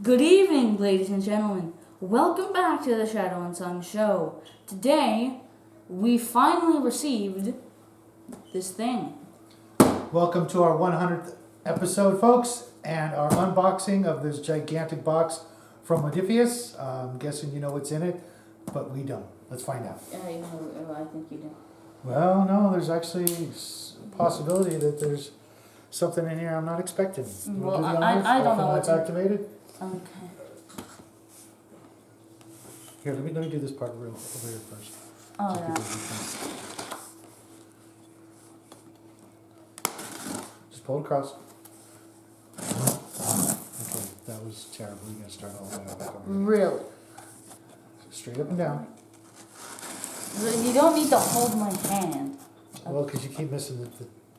Good evening, ladies and gentlemen. Welcome back to the Shadow and Sun Show. Today, we finally received this thing. Welcome to our 100th episode, folks, and our unboxing of this gigantic box from Modiphius. I'm guessing you know what's in it, but we don't. Let's find out. I think you do. Well, no, there's actually a possibility that there's something in here I'm not expecting. Well, I don't know what's activated. Okay. Here, let me do this part over here first. Oh, So yeah. Just pull it across. Okay, that was terrible. You gotta start all the way back over here. Really? Straight up and down. You don't need to hold my hand. Well, because you keep missing the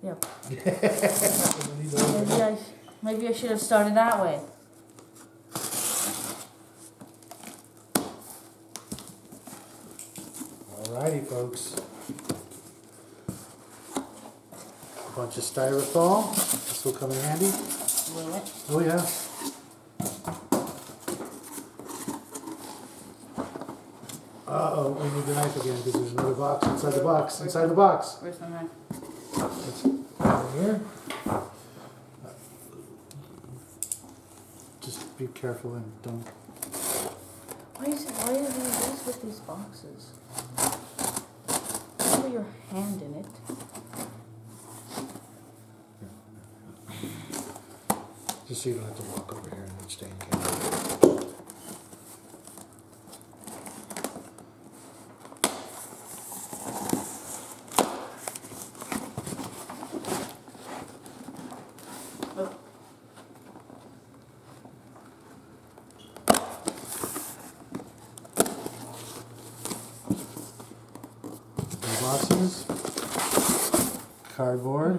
Yep. Yeah. Maybe I should have started that way. Alrighty, folks. A bunch of styrofoam. This will come in handy. Will it? Oh yeah. Uh-oh, we need the knife again because there's another box inside the box. Inside the box. Where's the knife? It's over here. Just be careful and don't. Why do you do this with these boxes? Put your hand in it. Just so you don't have to walk over here and stay in camera. Oh. Boxes, cardboard,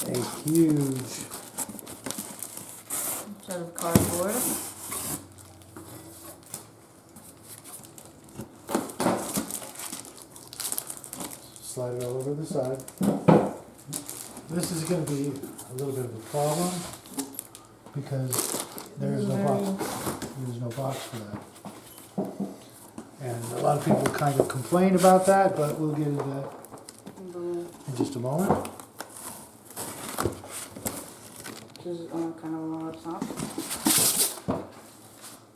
a huge Set of cardboard. slide it all over the side. This is going to be a little bit of a problem because there is no box. There's no box for that. And a lot of people kind of complain about that, but we'll get into that in just a moment. This is kind of a lot of stuff.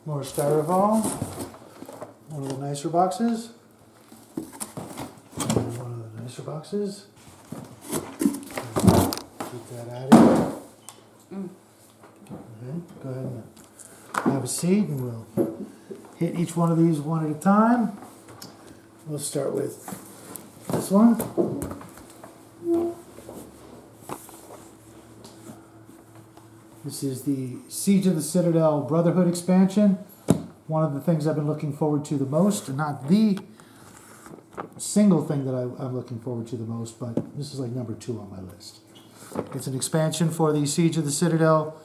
More styrofoam. One of the nicer boxes. And one of the nicer boxes. Get that out of here. Okay, go ahead and have a seat and we'll hit each one of these one at a time. We'll start with this one. This is the Siege of the Citadel Brotherhood expansion. One of the things I've been looking forward to the most, and not the single thing that I'm looking forward to the most, but this is like number 2 on my list. It's an expansion for the Siege of the Citadel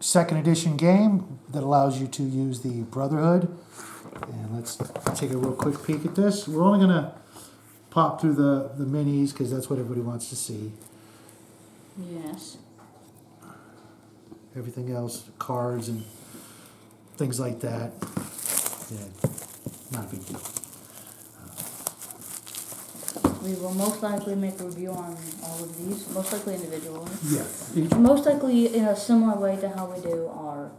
2nd edition game that allows you to use the Brotherhood. And let's take a real quick peek at this. We're only going to pop through the minis because that's what everybody wants to see. Yes. Everything else, cards and things like that, yeah, not a big deal. We will most likely make a review on all of these, most likely individually. Yeah. Most likely in a similar way to how we do our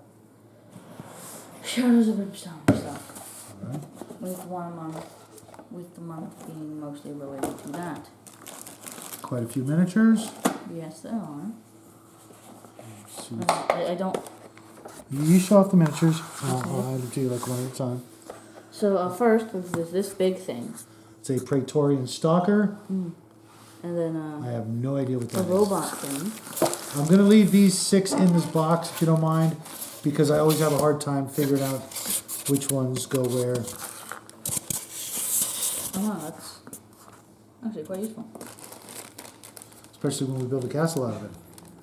Shadows of Brimstone stuff. All right. With the month being mostly related to that. Quite a few miniatures. Yes, there are. So I don't. you show off the miniatures. I'll add it to you like one at a time. So first was this big thing. It's a Praetorian Stalker. And then I have no idea what that a is. robot thing. I'm going to leave these 6 in this box if you don't mind, because I always have a hard time figuring out which ones go where. Oh, that's actually quite useful. Especially when we build a castle out of it.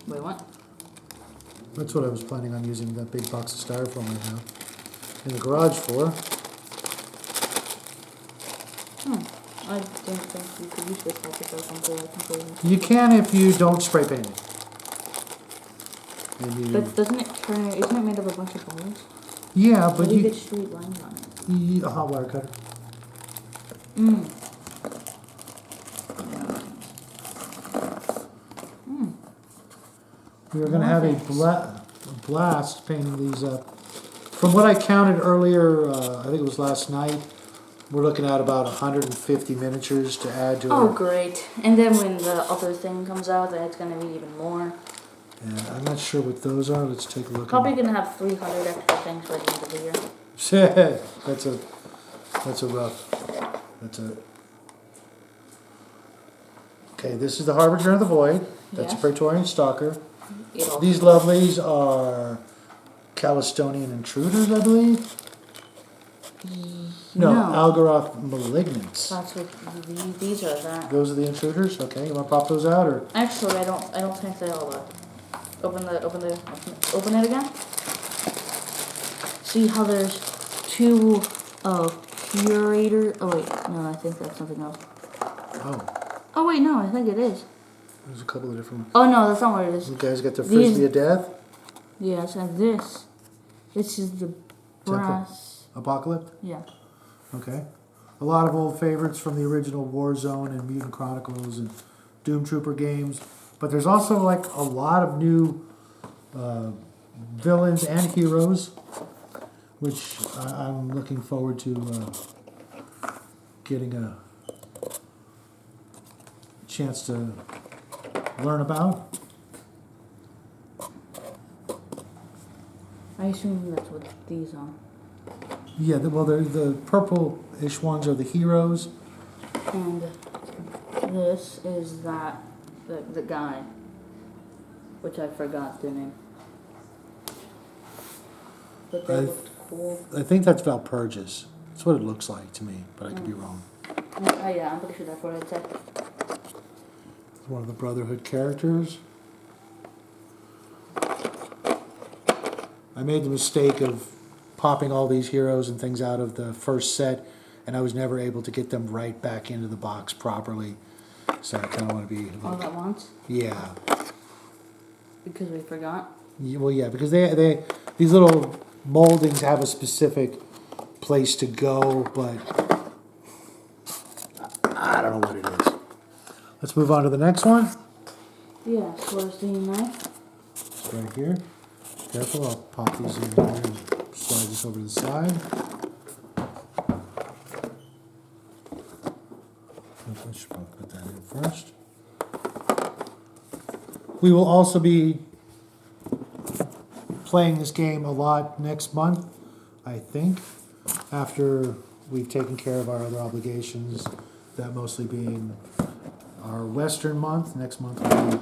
Wait, what? That's what I was planning on using that big box of styrofoam right now in the garage for. I didn't think you could use this type of stuff until I completed. You can if you don't spray paint it. And you, But doesn't it turn? Isn't it made of a bunch of balls? yeah, How but do you you, get straight lines on it? a hot wire cutter. Mm. We are going to have a blast painting these up. From what I counted earlier, I think it was last night, we're looking at about 150 miniatures to add to Oh, our... great. And then when the other thing comes out, then it's going to be even more. And I'm not sure what those are. Let's take a look. Probably going to have 300 extra things by the end of the year. That's a rough... Okay, this is the Harbinger of the Void. That's a Yes. Praetorian Stalker. It'll- These lovelies are Calistonian Intruders, I believe. No, Algaroth Malignants. That's what these are. That. Those are the Intruders. Okay, you want to pop those out, or Actually, I don't think they'll open it again. See how there's two curator. Oh wait, no, I think that's something else. Oh wait, no, I think it is. There's a couple of different ones. Oh no, that's not what it is. You guys got the Frisbee of Death? Yes, and this is the brass. Apocalypse? Yeah. Okay. A lot of old favorites from the original Warzone and Mutant Chronicles and Doom Trooper games. But there's also like a lot of new villains and heroes, which I'm looking forward to getting a chance to learn about. I assume that's what these are. Yeah, well, they're the purple-ish ones are the heroes. And this is the guy, which I forgot the name. But they looked cool. I think that's Valpurgis. That's what it looks like to me, but I could be wrong. Oh yeah, I'm pretty sure that's what it said. It's one of the Brotherhood characters. I made the mistake of popping all these heroes and things out of the first set, and I was never able to get them right back into the box properly. So I kind of want to be... All at once? Yeah. Because we forgot? Well, yeah, because these little moldings have a specific place to go, but I don't know what it is. Let's move on to the next one. Yes, where's the knife? It's right here. Careful, I'll pop these in here and slide this over to the side. I should probably put that in first. We will also be playing this game a lot next month, I think, after we've taken care of our other obligations, that mostly being our Western month. Next month will be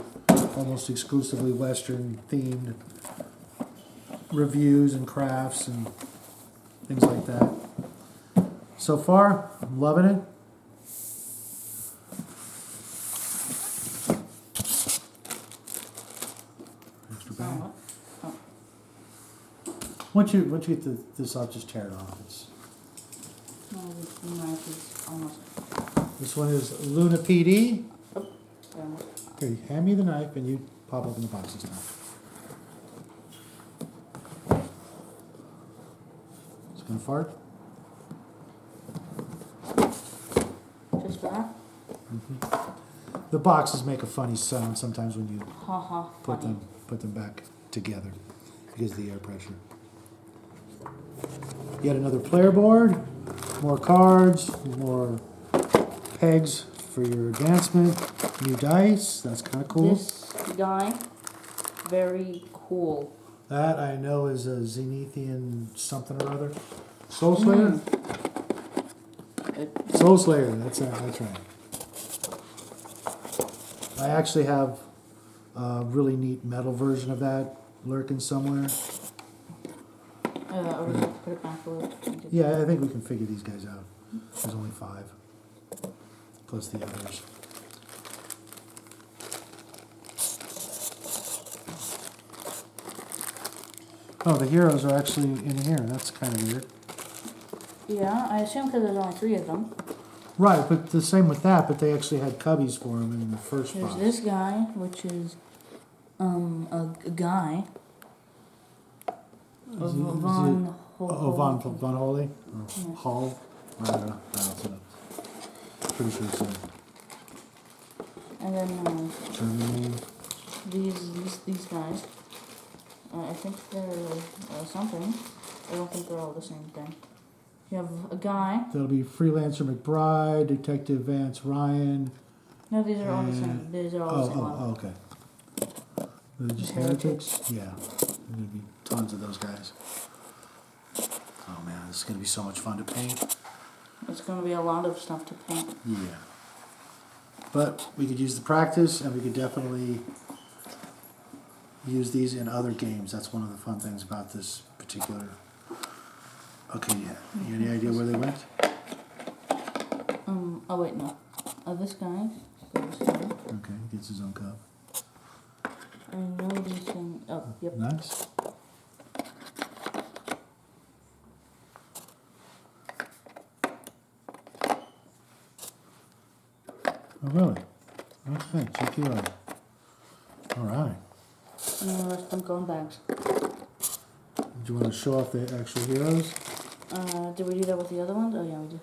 almost exclusively Western themed reviews and crafts and things like that. So far, I'm loving it. Extra bag. Oh. Once you get this off, just tear it off. No, this knife is almost... This one is Luna PD. Oh, almost. Here, hand me the knife and you pop open the boxes now. It's gonna fart. Just that? The boxes make a funny sound sometimes when you Ha ha. put funny. them back together because of the air pressure. Yet another player board, more cards, more pegs for your advancement, new dice. That's kind of cool. This guy, very cool. That I know is a Zenithian something or other. Soul Slayer? Soul Slayer, that's right. I actually have a really neat metal version of that lurking somewhere. Or we have to put it back a little. Yeah, I think we can figure these guys out. There's only 5. Plus the others. Oh, the heroes are actually in here. That's kind of weird. Yeah, I assume because there's only 3 of them. Right, but the same with that, but they actually had cubbies for them in the first There's box. this guy, which is a guy. Von Von Holy? Or Yeah. Hall? I don't know. Pronounce it up. Pretty sure it's And then German name. these guys. I think they're something. I don't think they're all the same thing. You have a guy. That'll be Freelancer McBride, Detective Vance Ryan. No, these are all the same. These are all the same one. Okay. They're just heretics? Yeah. There's going to be tons of those guys. Oh man, this is going to be so much fun to paint. It's going to be a lot of stuff to paint. Yeah. But we could use the practice, and we could definitely use these in other games. That's one of the fun things about this particular. Okay, yeah. You any idea where they went? Oh wait, no. This guy goes here. Okay, he gets his own cup. I know these things. Oh, yep. Nice. Oh, really? Okay, check you out. All right. And the rest of them go in bags. Do you want to show off the actual heroes? Did we do that with the other ones? Oh yeah, we did.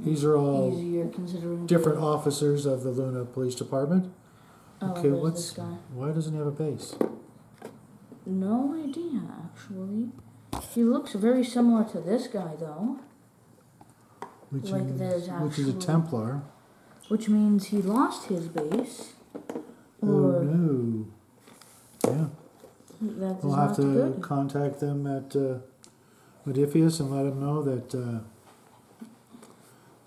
These are all Easier considering different officers of the Luna Police Department. Oh, Okay, there's what's this guy? why doesn't he have a base? No idea, actually. He looks very similar to this guy, though. Which Like is there's which is a actual- Templar. Which means he lost his base. Oh Or no. Yeah. that is We'll not have to good. contact them at Modiphius and let them know that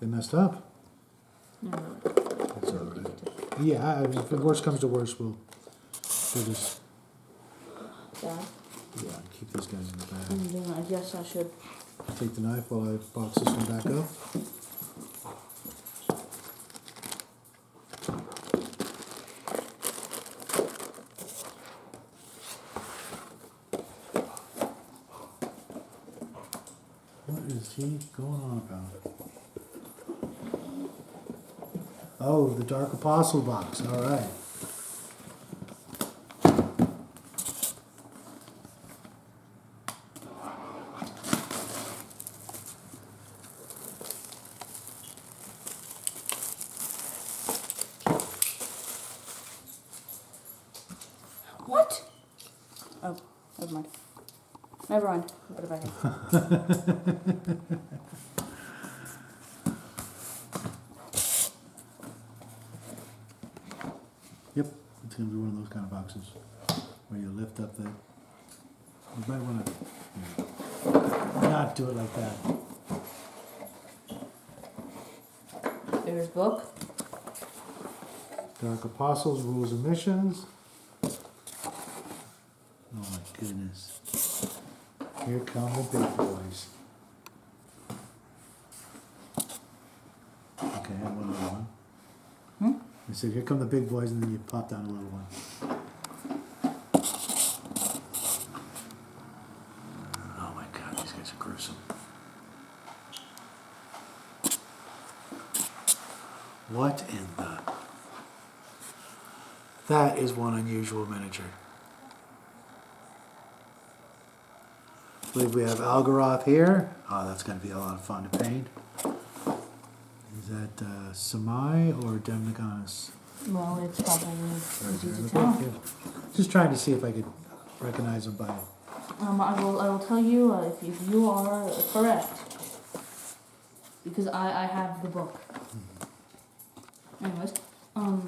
they messed up. No, That's all right. Yeah, if the worst comes to worst, we'll just yeah. keep these guys in the bag. And then I guess I should. Take the knife while I box this one back up. What is he going on about? Oh, the Dark Apostle box. All right. What? Oh, never mind. Never mind. Put it back in. Yep, it's gonna be one of those kind of boxes where you lift up the. You might want to not do it like that. There's book. Dark Apostles, Rules and Missions. Oh my goodness. Here come the big boys. Okay, I have one little one. Hmm? I said, here come the big boys, and then you pop down a little one. Oh my god, these guys are gruesome. What in the... That is one unusual miniature. I believe we have Algaroth here. Oh, that's going to be a lot of fun to paint. Is that Samai or Demniganus? Well, it's probably Right easy there in to the book, tell. yeah. Just trying to see if I could recognize them by... I will tell you if you are correct, because I have the book. Anyways, do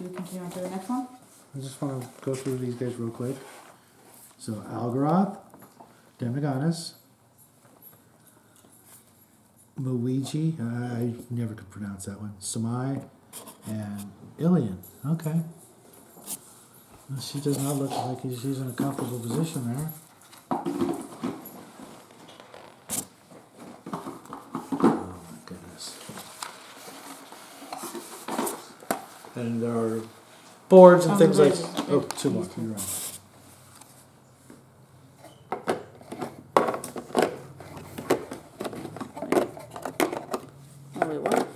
we continue on to the next one? I just want to go through these guys real quick. So Algaroth, Demniganus, Luigi, I never could pronounce that one, Samai, and Ilian. Okay. Well, she does not look like she's in a comfortable position there. Oh my goodness. And there are boards and things like... Oh, two more, you're right. Oh wait, what?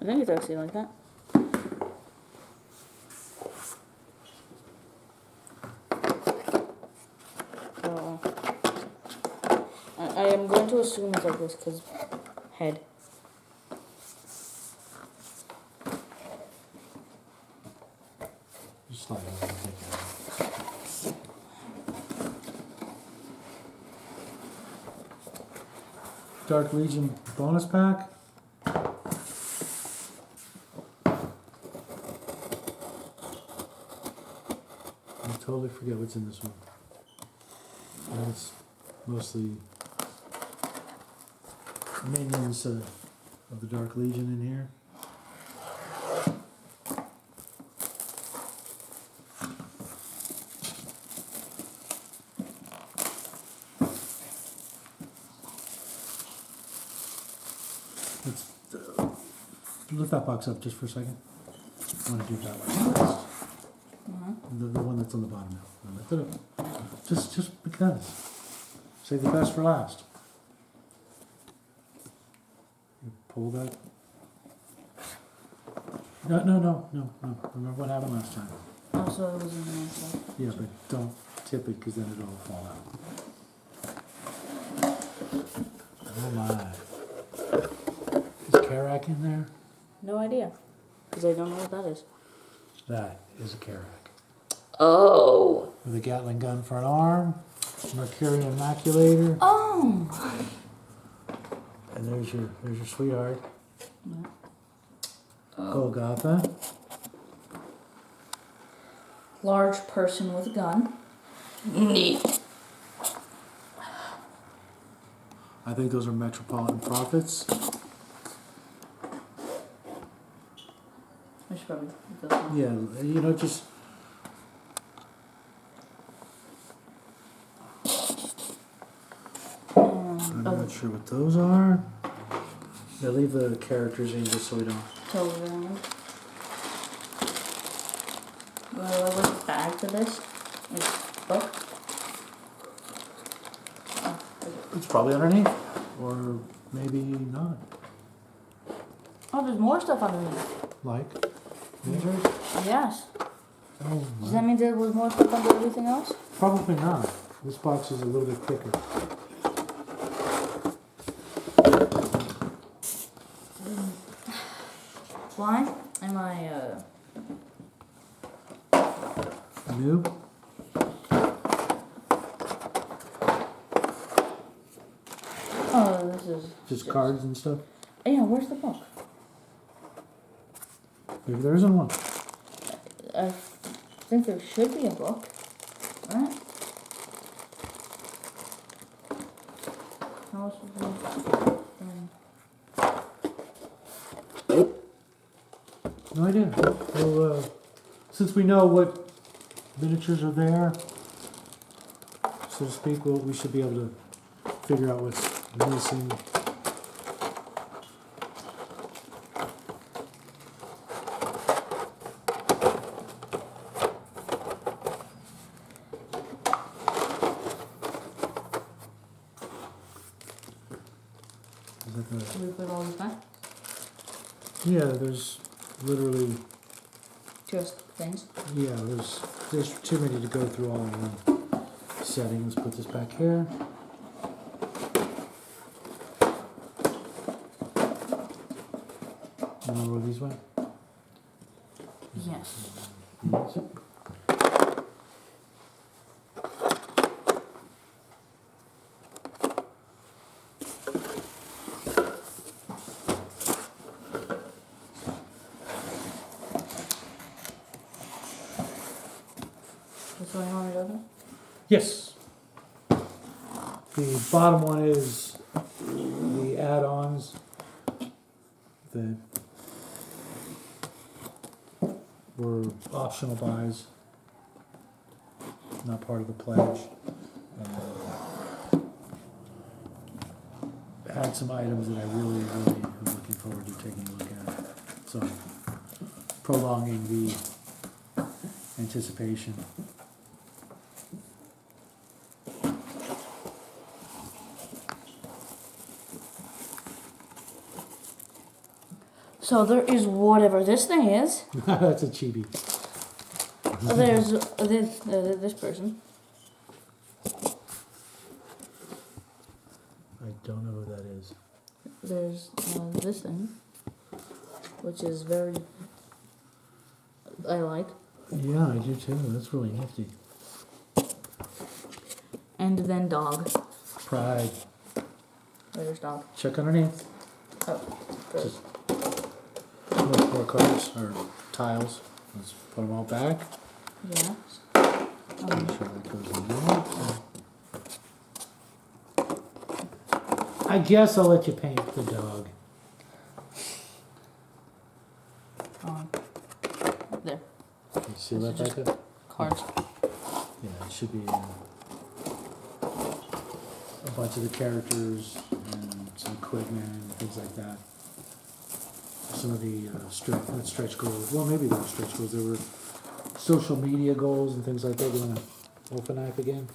I think it's actually like that. assume it's like this because head. Just slide it over and take it out. Dark Legion bonus pack. I totally forget what's in this one. And it's mostly minions of the Dark Legion in here. Let's lift that box up just for a second. I want to do that one first. The one that's on the bottom now. Lift it up. Just because. Save the best for last. You pull that. No. Remember what happened last time. Oh, so it was in the next one. Yeah, but don't tip it because then it'll fall out. Oh my. Is Karak in there? No idea. Because I don't know what that is. That is a Karak. Oh. With a Gatling gun for an arm. Mercurian maculator. Oh. And there's your sweetheart. Yeah. Golgotha. Large person with a gun. Neat. I think those are Metropolitan Prophets. I should probably put those on. Yeah, just... I'm not sure what those are. Yeah, leave the characters in just so we don't... Totally random. What's the bag for this? It's book? Oh, It's probably underneath. Or maybe not. oh, there's more stuff underneath. Like? Miniatures? Yes. Oh, Does that mean there was more stuff under everything else? probably not. This box is a little bit thicker. Why am I, Noob? oh, this is... Just cards and stuff? Yeah, where's the book? Maybe there isn't one. I think there should be a book, right? How else would No idea. Well, since we know what miniatures are there, so to speak, we should be able to figure out what's missing. Is that the... Should we put all this back? Yeah, there's literally... Just things. Yeah, there's too many to go through all in one setting. Let's put this back here. You know where these went? Yes. These. What's going on with open? Yes. The bottom one is the add-ons that were optional buys, not part of the pledge. Add some items that I really am looking forward to taking a look at. So, prolonging the anticipation. So there is whatever this thing is. That's a chibi. There's this person. I don't know what there's this thing, which is very, I like. Yeah, I do too. That's really nifty. And then dog. Pride. There's dog. Check underneath. Oh, good. Just look more cards or tiles. Let's put them all back. Yeah. Make sure that goes in there. I guess I'll let you paint the dog. There. You see that back there? Cards. Yeah, it should be a bunch of the characters and some equipment and things like that. Some of the not stretch goals. Well, maybe they were stretch goals. They were social media goals and things like that. You want to open knife again?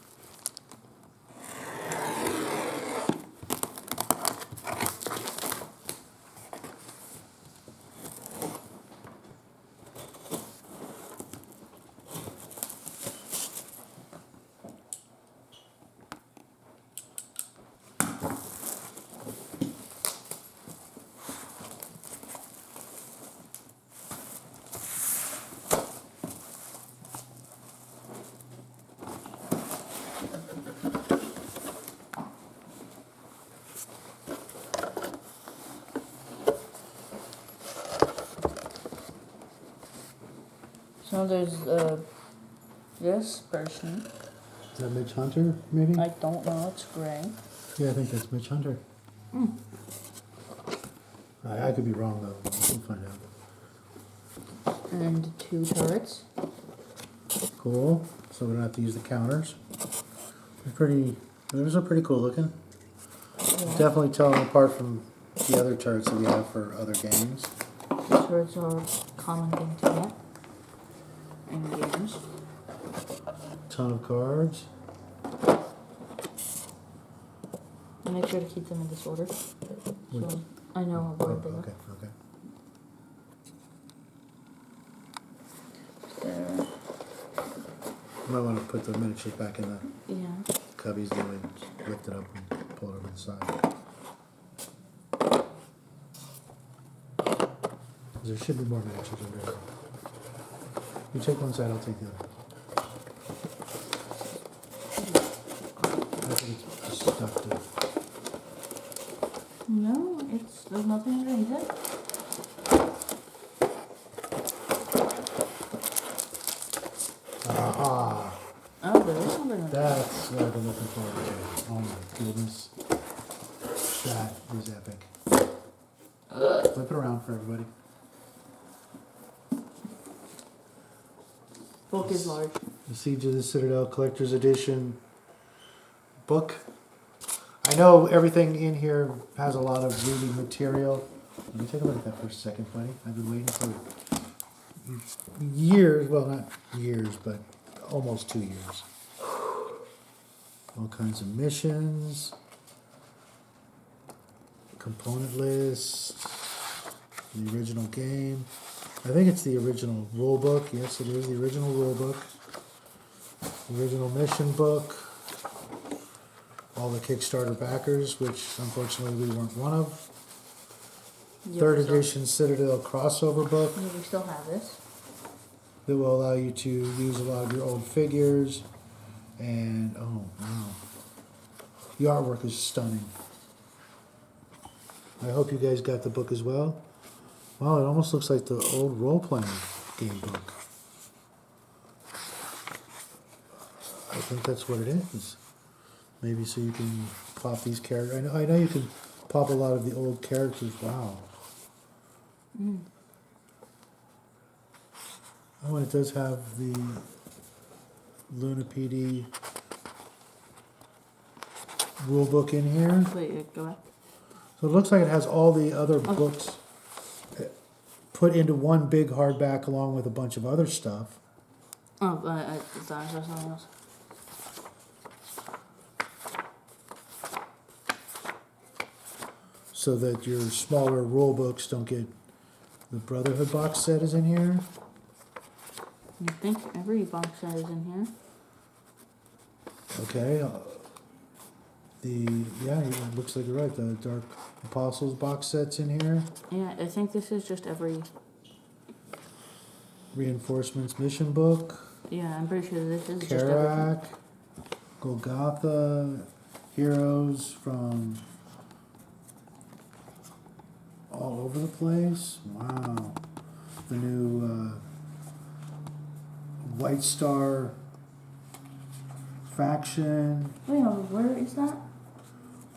So there's this person. Is that Mitch Hunter, maybe? I don't know. It's gray. Yeah, I think that's Mitch Hunter. I could be wrong though. We'll find out. And 2 turrets. Cool. So we don't have to use the counters. Those are pretty cool looking. Yeah. Definitely tell them apart from the other turrets that we have for other games. The turrets are a common thing to get in games. Ton of cards. Make sure to keep them in this order. So I know how good they look. Okay. There. You might want to put the miniatures back in the Yeah. cubbies, then we lift it up and pull it over the side. There should be more miniatures over there. You take one side, I'll take the other. I think it's stuck to. No, there's nothing underneath it. Ah, Oh, there is something underneath. that's what I've been looking forward to. Oh my goodness. That is epic. Flip it around for everybody. Book is large. The Siege of the Citadel Collector's Edition book. I know everything in here has a lot of reading material. Let me take a look at that for a second, buddy. I've been waiting for years, well, not years, but almost 2 years. All kinds of missions, component lists, the original game. I think it's the original rule book. Yes, it is the original rule book. Original mission book. All the Kickstarter backers, which unfortunately we weren't one of. Yeah, Third we still- edition Citadel crossover book Yeah, we still have this. that will allow you to use a lot of your old figures. And oh wow, the artwork is stunning. I hope you guys got the book as well. Wow, it almost looks like the old role-playing game book. I think that's what it is. Maybe so you can pop these characters. I know you can pop a lot of the old characters. Wow. Oh, and it does have the Luna PD rule book in here. Wait, go back. So it looks like it has all the other books put into one big hardback along with a bunch of other stuff. Oh, I thought I saw something else. So that your smaller rule books don't get... The Brotherhood box set is in here. You think every box set is in here? Okay. It looks like you're right. The Dark Apostles box set's in here. Yeah, I think this is just every... Reinforcements mission book. Yeah, I'm pretty sure this is just everything. Karak, Golgotha, heroes from all over the place. Wow. The new White Star faction. Wait, no, where is that?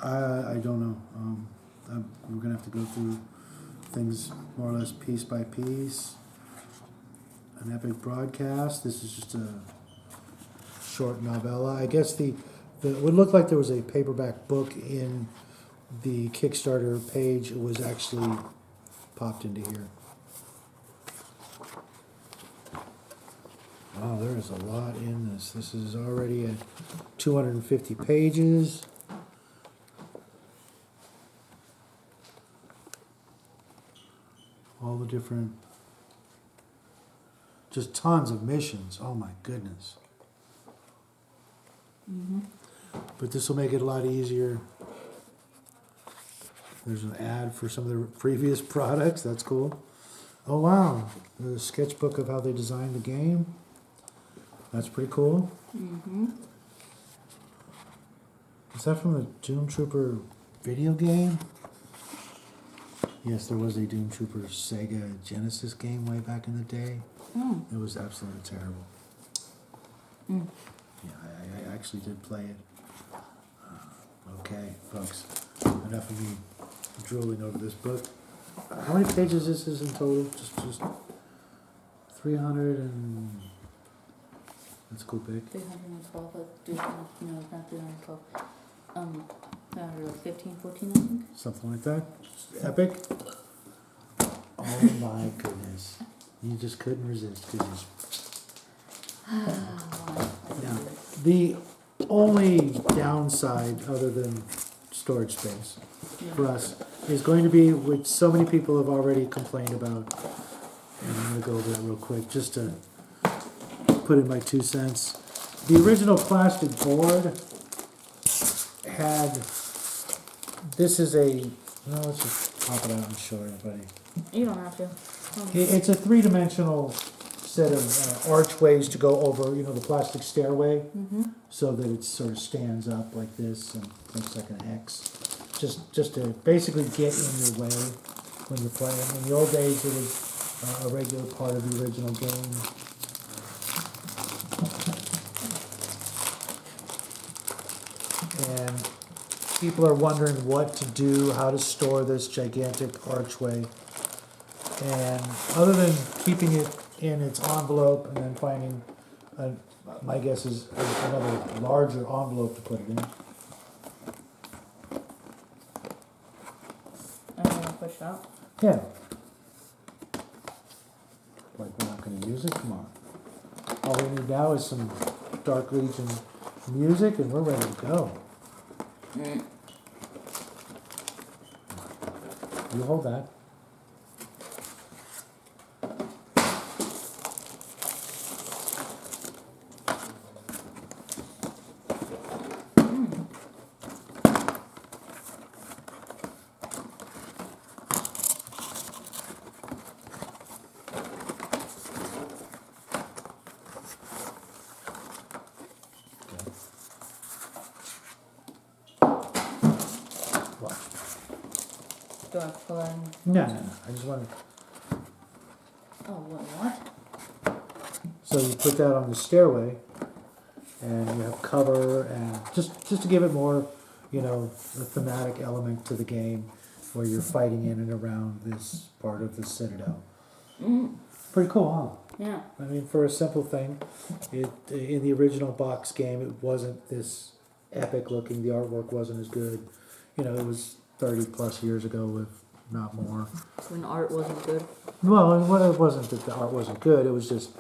I don't know. We're going to have to go through things more or less piece by piece. An epic broadcast. This is just a short novella. I guess it would look like there was a paperback book in the Kickstarter page. It was actually popped into here. Wow, there is a lot in this. This is already at 250 pages. All the different, just tons of missions. Oh my goodness. Mm-hmm. But this will make it a lot easier. There's an ad for some of the previous products. That's cool. Oh wow, there's a sketchbook of how they designed the game. That's pretty cool. Mm-hmm. Is that from the Doom Trooper video game? Yes, there was a Doom Trooper Sega Genesis game way back in the day. Mm. It was absolutely terrible. Mm. Yeah, I actually did play it. Okay, folks, enough of me drooling over this book. How many pages is this in total? Just 300 and... That's cool, big. 312, no, it's not 312. Like 15, 14, I think. Something like that. Epic. Oh my goodness. You just couldn't resist, could you? Now, the only downside, other than storage space, for us, is going to be, which so many people have already complained about, and I'm going to go over that real quick, just to put in my 2 cents. The original plastic board had, this is a, no, let's just pop it out and show everybody. You don't have to. It's a 3-dimensional set of archways to go over, the plastic stairway, so that it sort of stands up like this and looks like an X. Just to basically get in your way when you're playing. In the old days, it was a regular part of the original game. And people are wondering what to do, how to store this gigantic archway. And other than keeping it in its envelope and then finding, my guess is another larger envelope to put it in. I'm going to push it out. Yeah. Like we're not going to use it? Come on. All we need now is some Dark Legion music and we're ready to go. You hold that. Do I pull that in? No. I just wanted. Oh, what? So you put that on the stairway, and you have cover, and just to give it more, a thematic element to the game, where you're fighting in and around this part of the Citadel. Pretty cool, huh? Yeah. I mean, for a simple thing, in the original box game, it wasn't this epic looking. The artwork wasn't as good. It was 30 plus years ago, if not more. When art wasn't good. Well, it wasn't that the art wasn't good. It was just,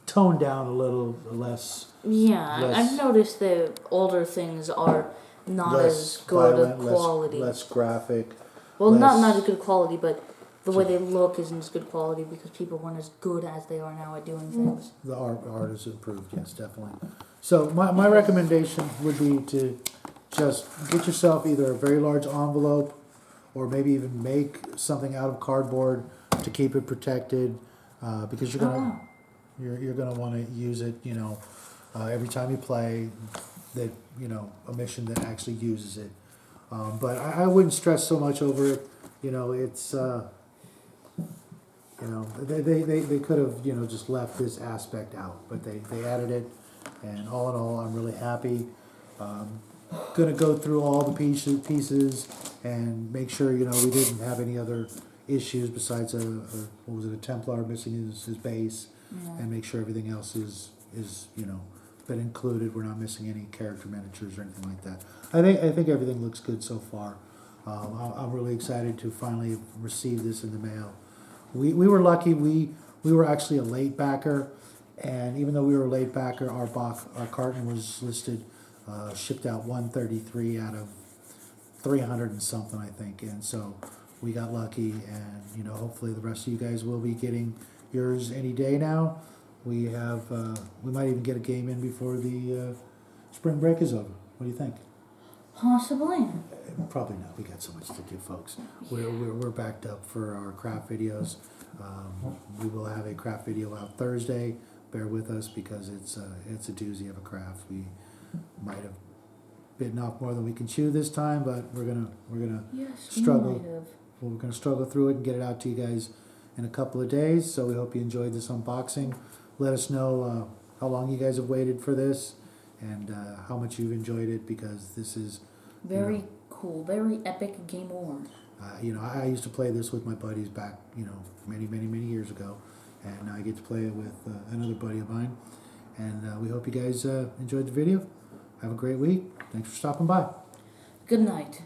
toned down a little less. Yeah, I've noticed that older things are not as good violent, a quality. Less graphic. Well, not as good quality, but the way they look isn't as good quality because people weren't as good as they are now at doing things. The art has improved, yes, definitely. So my recommendation would be to just get yourself either a very large envelope or maybe even make something out of cardboard to keep it protected, because you're gonna you're gonna want to use it, every time you play. That a mission that actually uses it. But I wouldn't stress so much over it. It's they could have just left this aspect out, but they added it, and all in all, I'm really happy. Gonna go through all the pieces and make sure we didn't have any other issues besides a Templar missing his base, and make sure everything else is been included. We're not missing any character miniatures or anything like that. I think everything looks good so far. I'm really excited to finally receive this in the mail. We were lucky. We were actually a late backer, and even though we were a late backer, our carton was listed, shipped out 133 out of 300 and something, I think. And so we got lucky, and hopefully the rest of you guys will be getting yours any day now. We might even get a game in before the spring break is over. What do you think? Possibly. Probably not. We got so much to do, folks. We're backed up for our craft videos. We will have a craft video out Thursday. Bear with us because it's a doozy of a craft. We might have bitten off more than we can chew this time, but we're gonna struggle. We're gonna struggle through it and get it out to you guys in a couple of days. So we hope you enjoyed this unboxing. Let us know how long you guys have waited for this, and how much you've enjoyed it, because this is very cool, very epic game over. I used to play this with my buddies back, many years ago, and now I get to play it with another buddy of mine. And we hope you guys enjoyed the video. Have a great week. Thanks for stopping by. Good night.